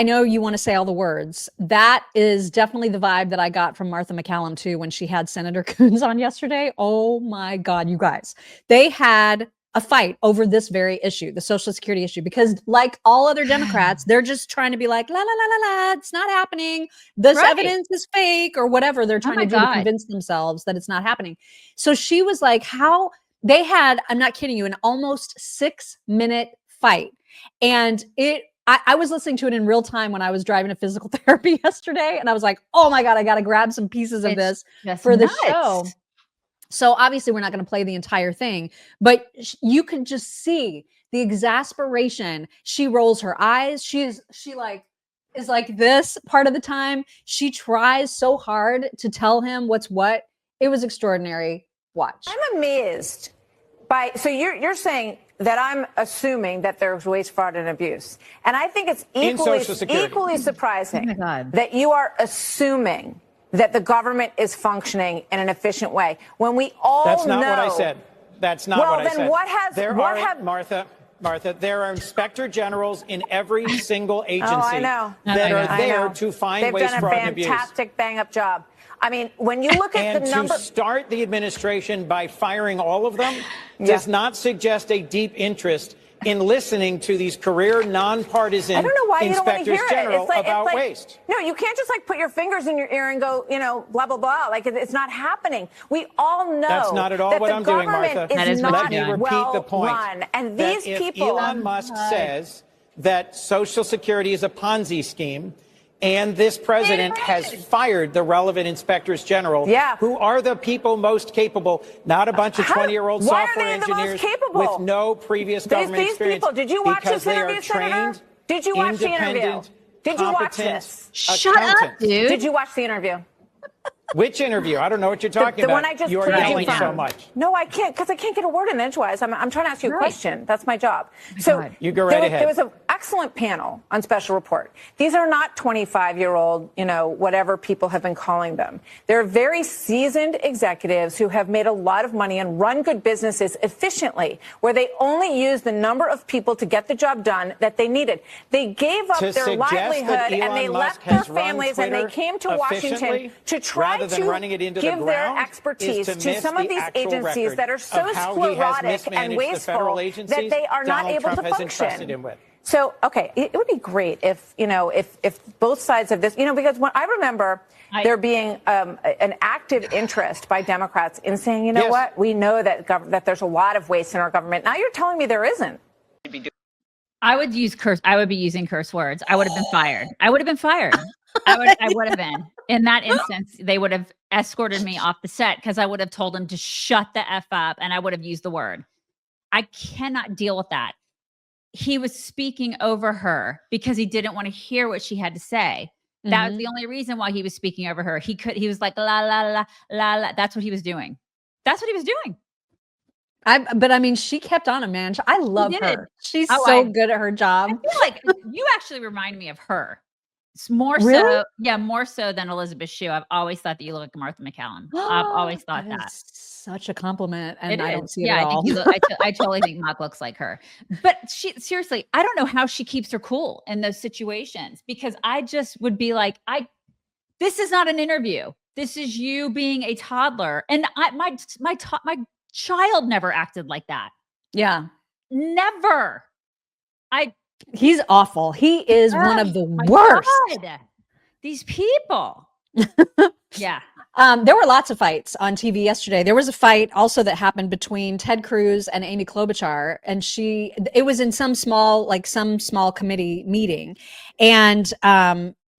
I know you want to say all the words. That is definitely the vibe that I got from Martha McCallum too when she had Senator Cruz on yesterday. Oh my God, you guys. They had a fight over this very issue, the Social Security issue, because like all other Democrats, they're just trying to be like, la, la, la, la, la, it's not happening. This evidence is fake or whatever they're trying to do to convince themselves that it's not happening. So she was like, how they had, I'm not kidding you, an almost 6-minute fight. And I was listening to it in real time when I was driving to physical therapy yesterday. And I was like, oh my God, I got to grab some pieces of this for the show. So obviously we're not going to play the entire thing, but you can just see the exasperation. She rolls her eyes. She is like this part of the time. She tries so hard to tell him what's what. It was extraordinary. Watch. I'm amazed by, so you're saying that I'm assuming that there's waste, fraud, and abuse. And I think it's equally surprising that you are assuming that the government is functioning in an efficient way when we all know. That's not what I said. That's not what I said. Well, then Martha, there are inspector generals in every single agency that are there to find waste, fraud, and abuse. They've done a fantastic bang-up job. I mean, when you look at the number... And to start the administration by firing all of them does not suggest a deep interest in listening to these career, nonpartisan inspectors general about waste. No, you can't just like put your fingers in your ear and go, you know, blah, blah, blah. Like it's not happening. We all know that's not at all what I'm doing, Martha. Let me repeat the point. And these people... Elon Musk says that Social Security is a Ponzi scheme, and this president has fired the relevant inspectors general, who are the people most capable, not a bunch of 20-year-old software engineers with no previous government experience. Did you watch this interview, Senator? Did you watch the interview? Did you watch this? Shut up, dude. Did you watch the interview? Which interview? I don't know what you're talking about. One I just you're yelling so much. No, I can't, because I can't get a word in edgewise. I'm trying to ask you a question. That's my job. So you go right ahead. There was an excellent panel on Special Report. These are not 25-year-old, you know, whatever people have been calling them. They're very seasoned executives who have made a lot of money and run good businesses efficiently, where they only use the number of people to get the job done that they needed. They gave up their livelihood and they left their families and they came to Washington to try to give their expertise to some of these agencies that are so sclerotic and wasteful that they are not able to function. So, okay, it would be great if, you know, if both sides of this, you know, because when I remember there being an active interest by Democrats in saying, you know what, we know that there's a lot of waste in our government. Now you're telling me there isn't. I would use I would be using curse words. I would have been fired. I would have been fired. I would have been. In that instance, they would have escorted me off the set because I would have told them to shut the F up and I would have used the word. I cannot deal with that. He was speaking over her because he didn't want to hear what she had to say. That was the only reason why he was speaking over her. He was like, la, la, la, la, la. That's what he was doing. That's what he was doing. But I mean, she kept on him, man. I love her. She's so good at her job. I feel like you actually remind me of her. It's more so, more so than Elizabeth Shue. I've always thought that you look like Martha McCallum. I've always thought that. Such a compliment, and I don't see it at all. I totally think Mock looks like her. But seriously, I don't know how she keeps her cool in those situations, because I just would be like, this is not an interview. This is you being a toddler, and my child never acted like that. Yeah, never. He's awful. He is one of the worst. God. These people. Yeah. There were lots of fights on TV yesterday. There was a fight also that happened between Ted Cruz and Amy Klobuchar, and it was in some small committee meeting, and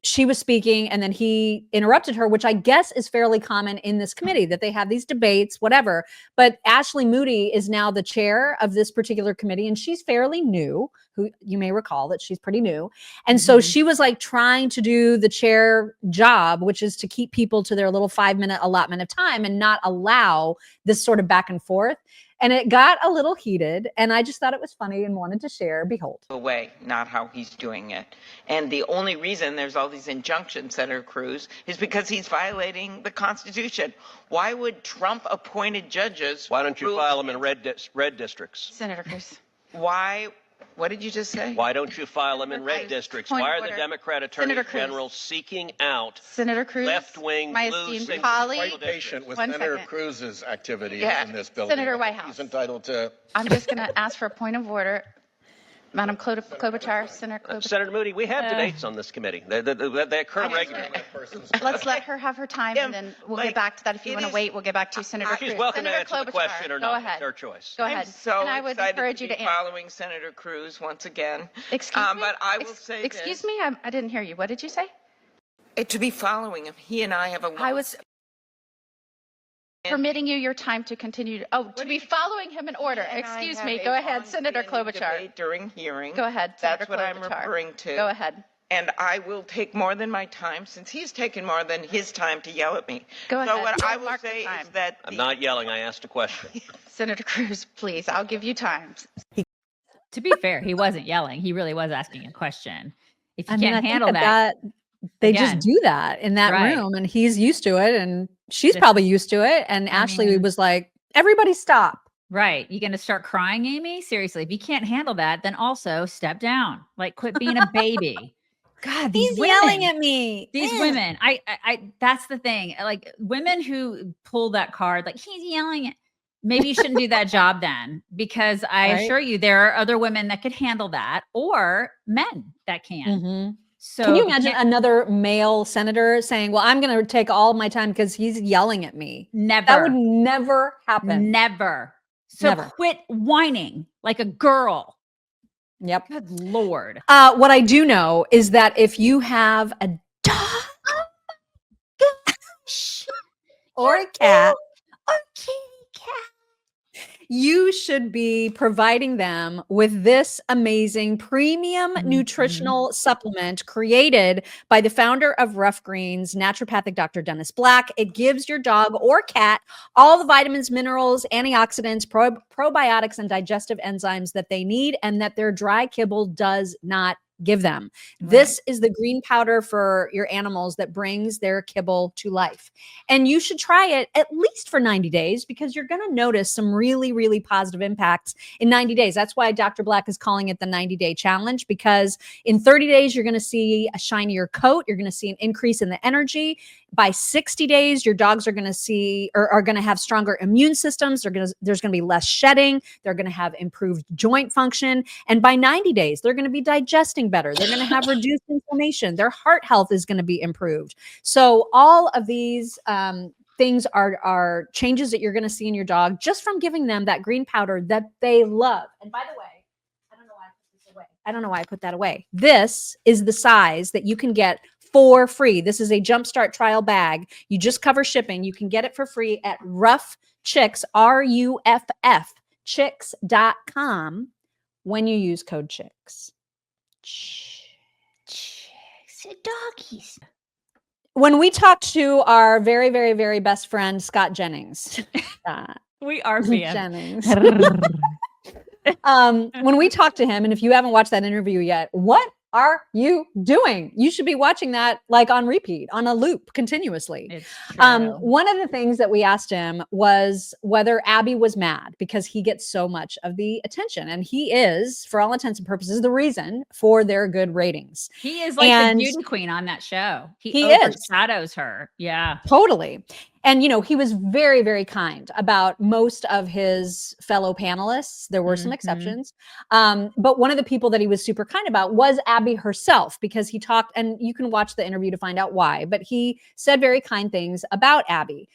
she was speaking and then he interrupted her, which I guess is fairly common in this committee, that they have these debates, whatever. But Ashley Moody is now the chair of this particular committee, and she's fairly new. Who you may recall that she's pretty new. And so she was like trying to do the chair job, which is to keep people to their little 5-minute allotment of time and not allow this sort of back and forth. And it got a little heated, and I just thought it was funny and wanted to share. Behold. Way, not how he's doing it. And the only reason there's all these injunctions, Senator Cruz, is because he's violating the Constitution. Why would Trump-appointed judges... Why don't you file them in red districts? Senator Cruz. Why What did you just say? Why don't you file them in red districts? Point Why of are the order. Democrat attorney Senator Cruz. general seeking out Senator Cruz, left-wing my blue esteemed single colleague, Patient with One Senator second. Cruz's activity Yeah. in this building. Senator Whitehouse. He's entitled to. I'm just going to ask for a point of order. Madam Klobuchar, Senator Klobuchar. Senator Moody, we have debates on this committee. They occur regularly. Let's let her have her time, and then we'll get back to that. If you it want to is- wait, we'll get back to Senator Cruz. She's welcome to Senator answer the question or Klobuchar, not. Go It's ahead. her choice. Go ahead. I'm so And I would excited encourage to you be to answer. following Senator Cruz once again. Excuse me? But I will say Excuse this. me? I didn't hear you. What did you say? To be following him. He and I have a I was permitting you your time to continue. To be following him in order. Excuse me. Go ahead, Senator Klobuchar. During hearing. Go ahead, That's Senator what I'm Klobuchar. referring to. Go ahead. And I will take more than my time since he's taken more than his time to yell at me. Go So ahead. what I will Mark the say time. is that I'm not yelling. I asked a question. Senator Cruz, please. I'll give you time. To be fair, he wasn't yelling. He really was asking a question. If you I mean, can't I think handle that they again. just do that in that Right. room, and he's used to it, and she's This- probably used to it. And I Ashley mean- was like, "Everybody stop." right. You going to start crying, Amy? Seriously, if you can't handle that, then also step down. Like, quit being a baby. God, these He's women. yelling at me. These women, I that's the thing. Like women who pull that card, like he's yelling at, maybe you shouldn't do that job then, because I Right. assure you there are other women that could handle that, or men that can. Mhm. So Can you if imagine can't- another male senator saying, "Well, I'm going to take all my time because he's yelling at me"? Never. That would never happen. Never. So Never. quit whining like a girl. Yep. Good Lord. What I do know is that if you have a dog or a cat or kitty cat, you should be providing them with this amazing premium nutritional supplement created by the founder of Rough Greens, naturopathic Dr. Dennis Black. It gives your dog or cat all the vitamins, minerals, antioxidants, probiotics, and digestive enzymes that they need and that their dry kibble does not give them. This is the green powder for your animals that brings their kibble to life. And you should try it at least for 90 days because you're going to notice some really, really positive impacts in 90 days. That's why Dr. Black is calling it the 90-day challenge, because in 30 days, you're going to see a shinier coat. You're going to see an increase in the energy. By 60 days, your dogs are going to see or are going to have stronger immune systems. There's going to be less shedding. They're going to have improved joint function. And by 90 days, they're going to be digesting better. They're going to have reduced inflammation. Their heart health is going to be improved. So all of these things are changes that you're going to see in your dog just from giving them that green powder that they love. And by the way, I don't know why I put this away. I don't know why I put that away. This is the size that you can get for free. This is a Jumpstart trial bag. You just cover shipping. You can get it for free at Rough Chicks, RUFF, chicks.com when you use code CHICKS. Chicks, doggies. When we talked to our very, very, very best friend, Scott Jennings, We are fans. Jennings. When we talked to him, and if you haven't watched that interview yet, what are you doing? You should be watching that like on repeat, on a loop, continuously. It's true. One of the things that we asked him was whether Abby was mad because he gets so much of the attention. And he is, for all intents and purposes, the reason for their good ratings. He is like and- the beauty queen on that show. He is. overshadows her. Yeah. Totally. And, you know, he was very, very kind about most of his fellow panelists. There were some Mhm. exceptions. But one of the people that he was super kind about was Abby herself, because he talked, and you can watch the interview to find out why, but he said very kind things about Abby.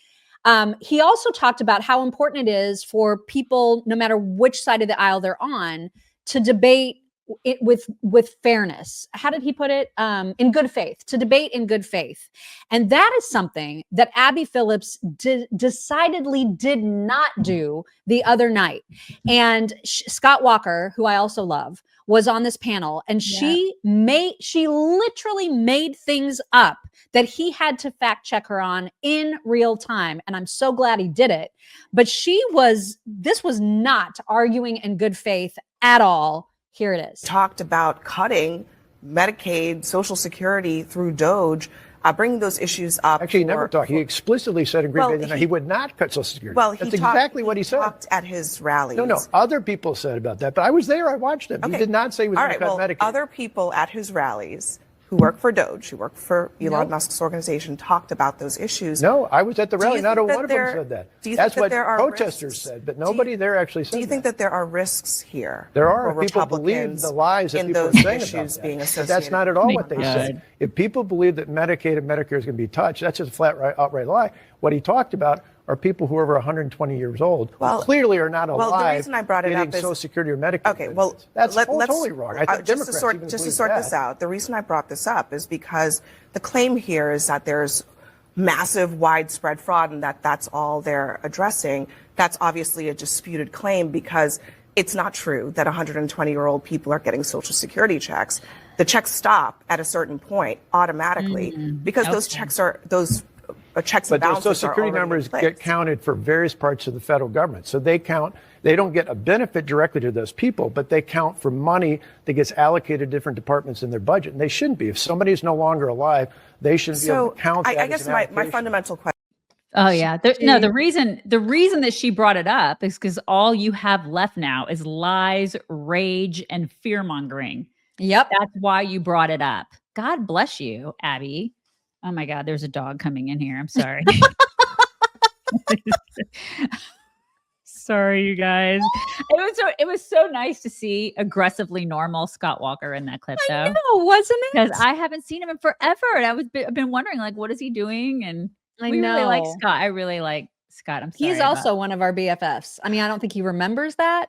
He also talked about how important it is for people, no matter which side of the aisle they're on, to debate it with fairness. How did he put it? In good faith, to debate in good faith. And that is something that Abby Phillips decidedly did not do the other night. And Scott Walker, who I also love, was on this panel, and she literally made things up that he had to fact check her on in real time. And I'm so glad he did it. But this was not arguing in good faith at all. Here it is. Talked about cutting Medicaid, Social Security through DOGE. bringing those issues up. Actually, he never talked. He explicitly said in Green Bay that he would not cut Social Security. Well, that's exactly what he said. Talked at his rallies. No, other people said about that, but I was there. I watched him. Okay. He did not say he was going to cut Medicaid. Other people at his rallies who work for Doge, who work for Elon Musk's organization, talked about those issues. No, I was at the rally. Not a one of them said that. That's what protesters said, but nobody there actually said that. Do you think that there are risks here? There are. People believe the lies that people are saying about that. Being associated. But that's not at all what they said. If people believe that Medicaid and Medicare is going to be touched, that's just a flat, outright lie. What he talked about are people who are over 120 years old, who clearly are not alive. Well, the reason I brought it up is Social Security or Medicare. Okay, well, that's totally wrong. I think just to sort this out, the reason I brought this up is because the claim here is that there's massive, widespread fraud, and that's all they're addressing. That's obviously a disputed claim because it's not true that 120-year-old people are getting Social Security checks. The checks stop at a certain point automatically because those checks are checks and balances. But those Social Security numbers get counted for various parts of the federal government. So they don't get a benefit directly to those people, but they count for money that gets allocated to different departments in their budget. And they shouldn't be. If somebody is no longer alive, they shouldn't be able to count that. I guess my fundamental question. Oh yeah. The reason that she brought it up is because all you have left now is lies, rage, and fear mongering. Yep. That's why you brought it up. God bless you, Abby. Oh my God, there's a dog coming in here. I'm sorry. Sorry, you guys. It was so nice to see aggressively normal Scott Walker in that clip, though. I know, wasn't it? Because I haven't seen him in forever, and I've been wondering, like, what is he doing? And really like Scott. I really like Scott. I'm sorry. He's also one of our BFFs. I mean, I don't think he remembers that,